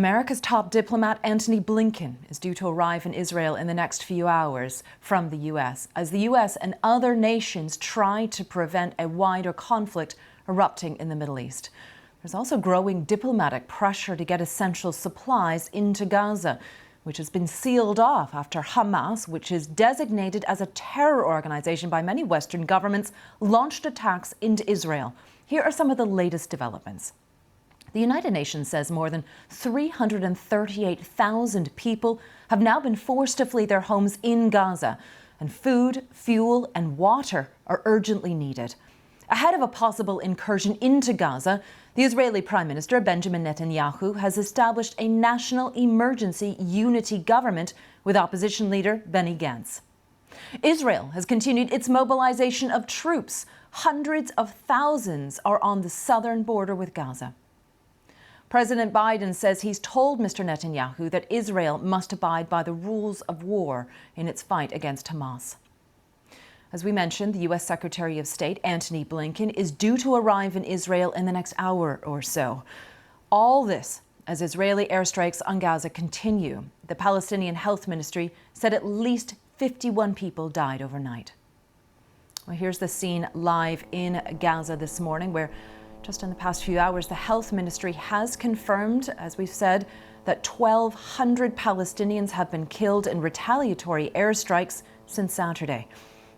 America's top diplomat Antony Blinken is due to arrive in Israel in the next few hours from the U.S. as the U.S. and other nations try to prevent a wider conflict erupting in the Middle East. There's also growing diplomatic pressure to get essential supplies into Gaza, which has been sealed off after Hamas, which is designated as a terror organization by many Western governments, launched attacks into Israel. Here are some of the latest developments. The United Nations says more than 338,000 people have now been forced to flee their homes in Gaza, and food, fuel, and water are urgently needed. Ahead of a possible incursion into Gaza, the Israeli Prime Minister Benjamin Netanyahu has established a national emergency unity government with opposition leader Benny Gantz. Israel has continued its mobilization of troops. Hundreds of thousands are on the southern border with Gaza. President Biden says he's told Mr. Netanyahu that Israel must abide by the rules of war in its fight against Hamas. As we mentioned, the U.S. Secretary of State Antony Blinken is due to arrive in Israel in the next hour or so. All this as Israeli airstrikes on Gaza continue. The Palestinian Health Ministry said at least 51 people died overnight. Well, here's the scene live in Gaza this morning, where just in the past few hours, the Health Ministry has confirmed, as we've said, that 1,200 Palestinians have been killed in retaliatory airstrikes since Saturday.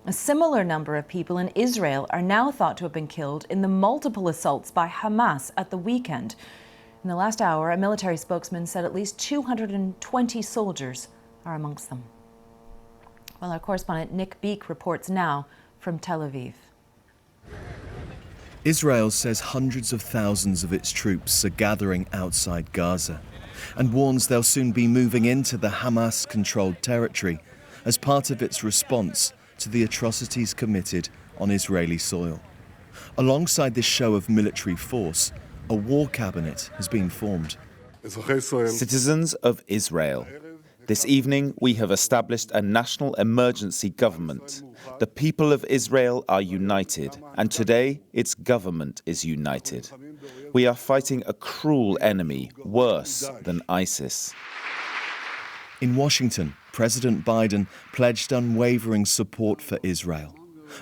A similar number of people in Israel are now thought to have been killed in the multiple assaults by Hamas at the weekend. In the last hour, a military spokesman said at least 220 soldiers are amongst them. Well, our correspondent Nick Beek reports now from Tel Aviv. Israel says hundreds of thousands of its troops are gathering outside Gaza and warns they'll soon be moving into the Hamas-controlled territory as part of its response to the atrocities committed on Israeli soil. Alongside this show of military force, a war cabinet has been formed. Citizens of Israel, this evening we have established a national emergency government. The people of Israel are united, and today its government is united. We are fighting a cruel enemy, worse than ISIS. In Washington, President Biden pledged unwavering support for Israel.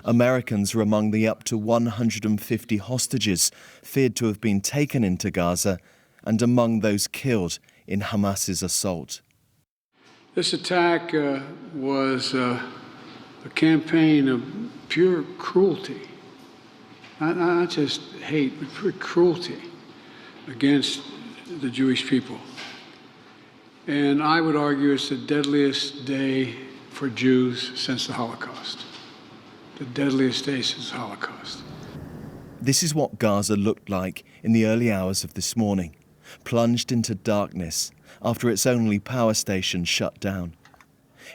Americans are among the up to 150 hostages feared to have been taken into Gaza and among those killed in Hamas's assault. This attack was a campaign of pure cruelty, not just hate, but pure cruelty against the Jewish people. And I would argue it's the deadliest day for Jews since the Holocaust. The deadliest day since the Holocaust. This is what Gaza looked like in the early hours of this morning, plunged into darkness after its only power station shut down.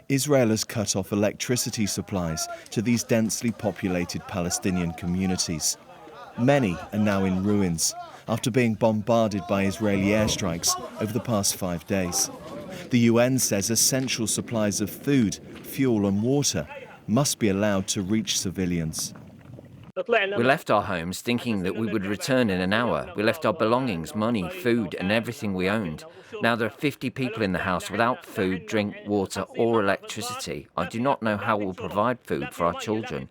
Israel has cut off electricity supplies to these densely populated Palestinian communities. Many are now in ruins after being bombarded by Israeli airstrikes over the past 5 days. The UN says essential supplies of food, fuel and water must be allowed to reach civilians. We left our homes thinking that we would return in an hour. We left our belongings, money, food and everything we owned. Now there are 50 people in the house without food, drink, water or electricity. I do not know how we'll provide food for our children.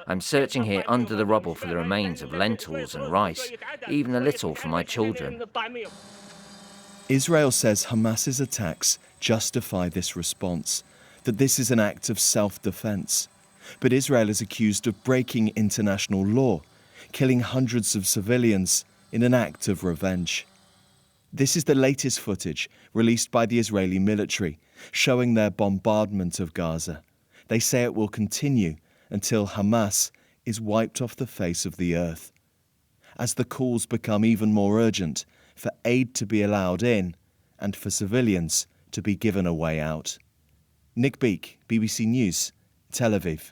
I'm searching here under the rubble for the remains of lentils and rice, even a little for my children. Israel says Hamas's attacks justify this response, that this is an act of self-defense. But Israel is accused of breaking international law, killing hundreds of civilians in an act of revenge. This is the latest footage released by the Israeli military, showing their bombardment of Gaza. They say it will continue until Hamas is wiped off the face of the earth. As the calls become even more urgent for aid to be allowed in and for civilians to be given a way out. Nick Beek, BBC News, Tel Aviv.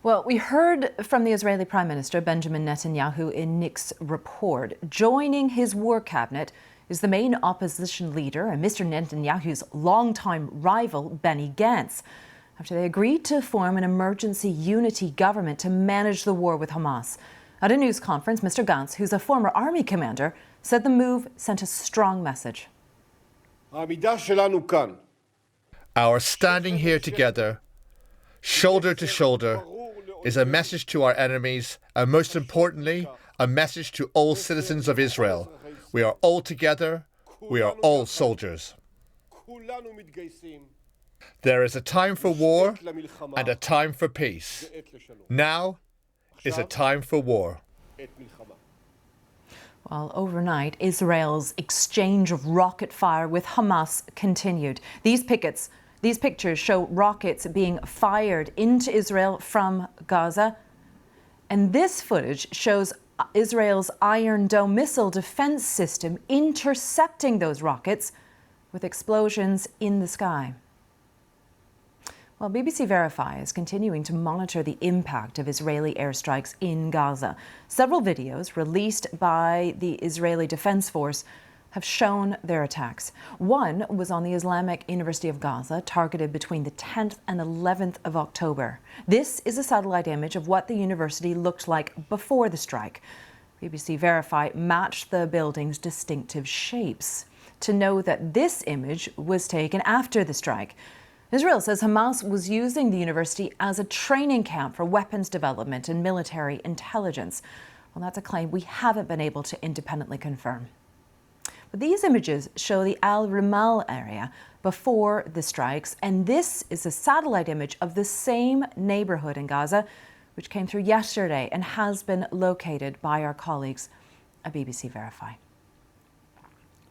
Well, we heard from the Israeli Prime Minister Benjamin Netanyahu in Nick's report. Joining his war cabinet is the main opposition leader and Mr. Netanyahu's longtime rival, Benny Gantz, after they agreed to form an emergency unity government to manage the war with Hamas. At a news conference, Mr. Gantz, who's a former army commander, said the move sent a strong message. Our standing here together, shoulder to shoulder, is a message to our enemies, and most importantly, a message to all citizens of Israel. We are all together, we are all soldiers. There is a time for war and a time for peace. Now is a time for war. Well, overnight, Israel's exchange of rocket fire with Hamas continued. These pictures show rockets being fired into Israel from Gaza. And this footage shows Israel's Iron Dome missile defense system intercepting those rockets with explosions in the sky. Well, BBC Verify is continuing to monitor the impact of Israeli airstrikes in Gaza. Several videos released by the Israeli Defense Force have shown their attacks. One was on the Islamic University of Gaza, targeted between the 10th and 11th of October. This is a satellite image of what the university looked like before the strike. BBC Verify matched the building's distinctive shapes to know that this image was taken after the strike. Israel says Hamas was using the university as a training camp for weapons development and military intelligence. Well, that's a claim we haven't been able to independently confirm. But these images show the Al Rimal area before the strikes, and this is a satellite image of the same neighborhood in Gaza, which came through yesterday and has been located by our colleagues at BBC Verify.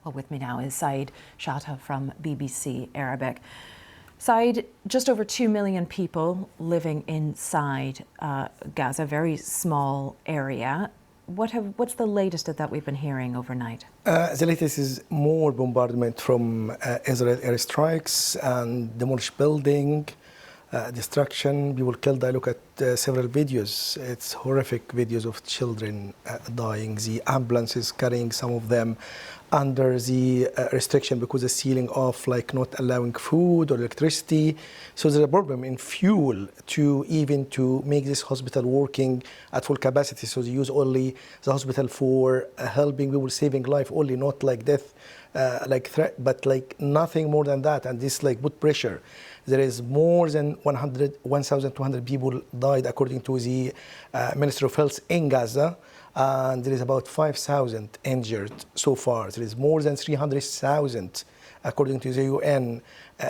Well, with me now is Saeed Shatta from BBC Arabic. Saeed, just over 2 million people living inside Gaza, a very small area. What's the latest that we've been hearing overnight? The latest is more bombardment from Israel airstrikes and demolished building, destruction, people killed. I look at several videos. It's horrific videos of children dying. The ambulances carrying some of them under the restriction because the sealing off, like not allowing food or electricity. So there's a problem in fuel to make this hospital working at full capacity. So they use only the hospital for helping people, saving life only, not like death, like threat, but like nothing more than that. And this like put pressure. There is more than 1,200 people died according to the Ministry of Health in Gaza. And there is about 5,000 injured so far. There is more than 300,000, according to the UN,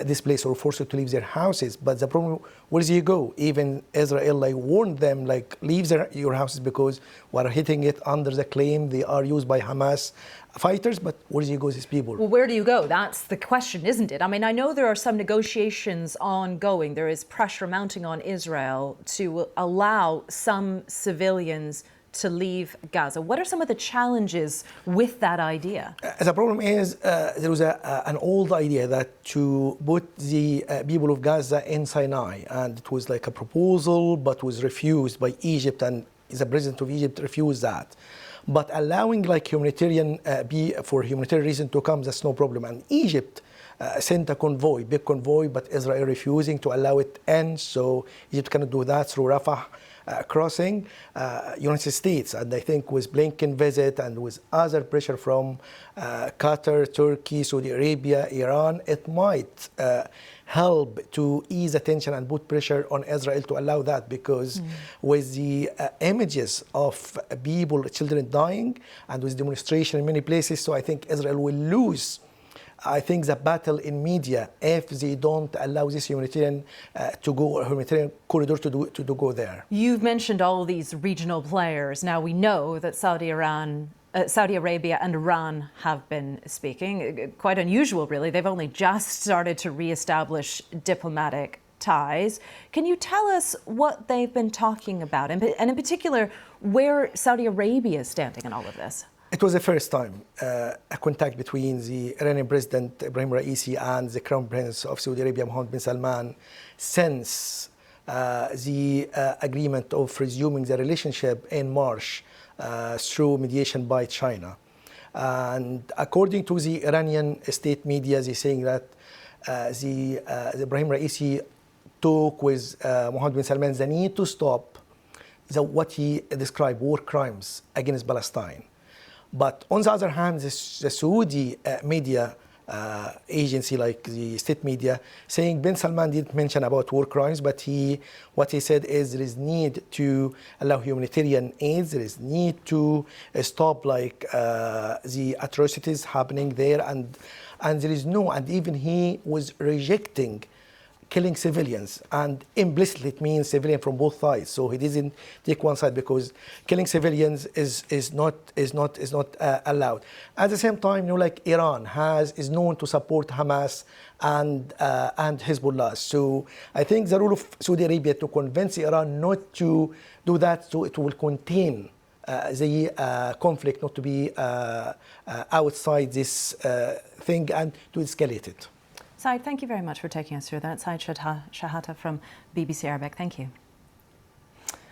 displaced or forced to leave their houses. But the problem, where do you go? Even Israel warned them, leave your houses because we are hitting it under the claim they are used by Hamas fighters. But where do you go, these people? Well, where do you go? That's the question, isn't it? I mean, I know there are some negotiations ongoing. There is pressure mounting on Israel to allow some civilians to leave Gaza. What are some of the challenges with that idea? The problem is there was an old idea that to put the people of Gaza in Sinai, and it was like a proposal but was refused by Egypt, and the president of Egypt refused that. But allowing humanitarian for humanitarian reason to come, that's no problem. And Egypt sent a convoy, big convoy, but Israel refusing to allow it in, so Egypt cannot do that through Rafah crossing. United States, and I think with Blinken visit and with other pressure from Qatar, Turkey, Saudi Arabia, Iran, it might help to ease the tension and put pressure on Israel to allow that, because with the images of people, children dying, and with demonstration in many places, so I think Israel will lose the battle in media if they don't allow this humanitarian humanitarian corridor to go there. You've mentioned all these regional players. Now we know that Saudi Arabia and Iran have been speaking. Quite unusual, really. They've only just started to reestablish diplomatic ties. Can you tell us what they've been talking about, and in particular, where Saudi Arabia is standing in all of this? It was the first time a contact between the Iranian President Ibrahim Raisi and the Crown Prince of Saudi Arabia, Mohammed bin Salman, since the agreement of resuming the relationship in March through mediation by China. And according to the Iranian state media, they're saying that the Ibrahim Raisi talk with Mohammed bin Salman the need to stop what he described war crimes against Palestine. But on the other hand, the Saudi media agency, like the state media, saying bin Salman didn't mention about war crimes, but what he said is there is need to allow humanitarian aid, there is need to stop the atrocities happening there, and there is no, and even he was rejecting killing civilians, and implicitly it means civilian from both sides. So he doesn't take one side, because killing civilians is not allowed. At the same time, like Iran is known to support Hamas and Hezbollah. So I think the role of Saudi Arabia to convince Iran not to do that, so it will contain the conflict, not to be outside this thing and to escalate it. Saeed, thank you very much for taking us through that. Saeed Shahata from BBC Arabic, thank you.